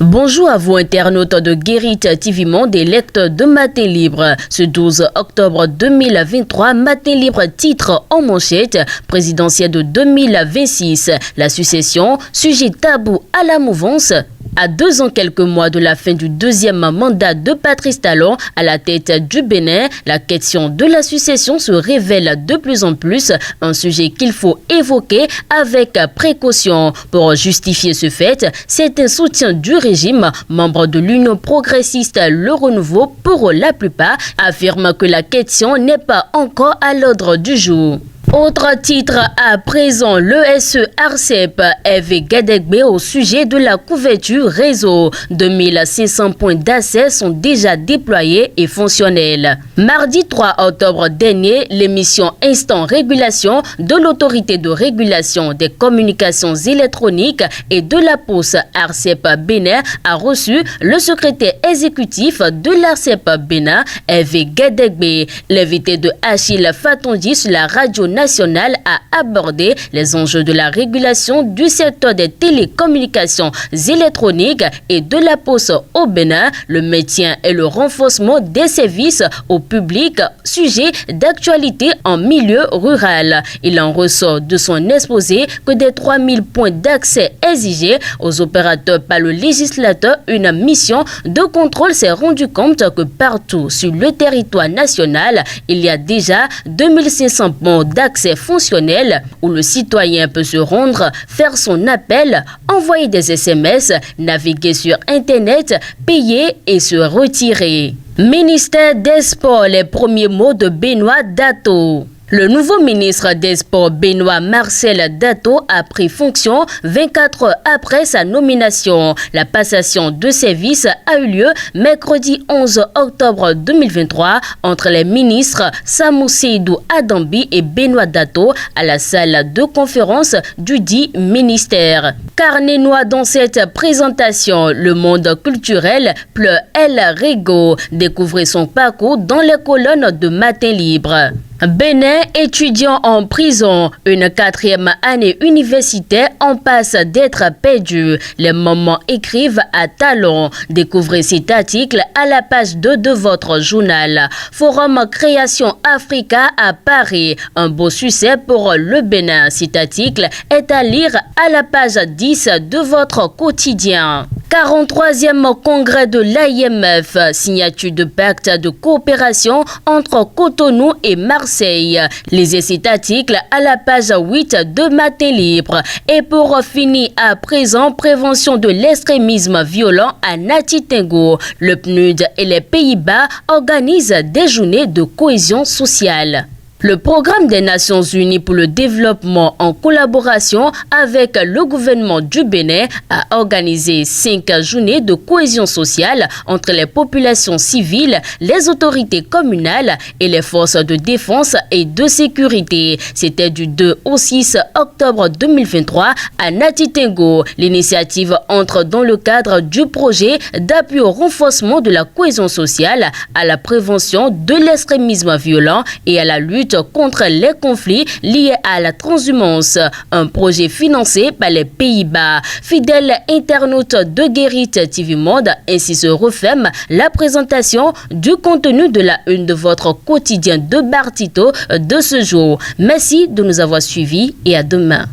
Bonjour à vous internautes de Guérit TV Monde et lecteurs de Matin Libre. Ce 12 octobre 2023, Matin Libre titre en manchette présidentielle de 2026. La succession, sujet tabou à la mouvance. À 2 ans, quelques mois de la fin du deuxième mandat de Patrice Talon à la tête du Bénin, la question de la succession se révèle de plus en plus un sujet qu'il faut évoquer avec précaution. Pour justifier ce fait, c'est un soutien du régime, membre de l'Union progressiste Le Renouveau pour la plupart, affirme que la question n'est pas encore à l'ordre du jour. Autre titre à présent, l'ESE ARCEP Hervé Gadegbe au sujet de la couverture réseau. 2500 points d'accès sont déjà déployés et fonctionnels. Mardi 3 octobre dernier, l'émission Instant Régulation de l'Autorité de régulation des communications électroniques et de la Poste ARCEP Bénin a reçu le secrétaire exécutif de l'ARCEP Bénin, Hervé Gadegbe. L'invité de Achille Fatondi sur la radio nationale a abordé les enjeux de la régulation du secteur des télécommunications électroniques et de la poste au Bénin, le maintien et le renforcement des services au public, sujet d'actualité en milieu rural. Il en ressort de son exposé que des 3000 points d'accès exigés aux opérateurs par le législateur, une mission de contrôle s'est rendu compte que partout sur le territoire national, il y a déjà 2500 points d'accès fonctionnel où le citoyen peut se rendre, faire son appel, envoyer des SMS, naviguer sur Internet, payer et se retirer. Ministère des Sports, les premiers mots de Benoît Dato. Le nouveau ministre des Sports Benoît Marcel Dato a pris fonction 24 heures après sa nomination. La passation de service a eu lieu mercredi 11 octobre 2023 entre les ministres Samou Seydou Adambi et Benoît Dato à la salle de conférence du dit ministère. Carnet noir dans cette présentation, le monde culturel pleure El Rego. Découvrez son parcours dans les colonnes de Matin Libre. Bénin, étudiant en prison, une 4e année universitaire en passe d'être perdue. Les moments écrivent à Talon. Découvrez cet article à la page 2 de votre journal. Forum Création Africa à Paris. Un beau succès pour le Bénin. Cet article est à lire à la page 10 de votre quotidien. 43e congrès de l'IMF, signature de pacte de coopération entre Cotonou et Marseille. Lisez cet article à la page 8 de Matin Libre. Et pour finir à présent, prévention de l'extrémisme violent à Natitingo. Le PNUD et les Pays-Bas organisent des journées de cohésion sociale. Le programme des Nations Unies pour le développement en collaboration avec le gouvernement du Bénin a organisé 5 journées de cohésion sociale entre les populations civiles, les autorités communales et les forces de défense et de sécurité. C'était du 2 au 6 octobre 2023 à Natitingo. L'initiative entre dans le cadre du projet d'appui au renforcement de la cohésion sociale, à la prévention de l'extrémisme violent et à la lutte contre les conflits liés à la transhumance, un projet financé par les Pays-Bas. Fidèles internautes de Guérit TV Monde, ainsi se referme la présentation du contenu de la une de votre quotidien de Bartito de ce jour. Merci de nous avoir suivis et à demain.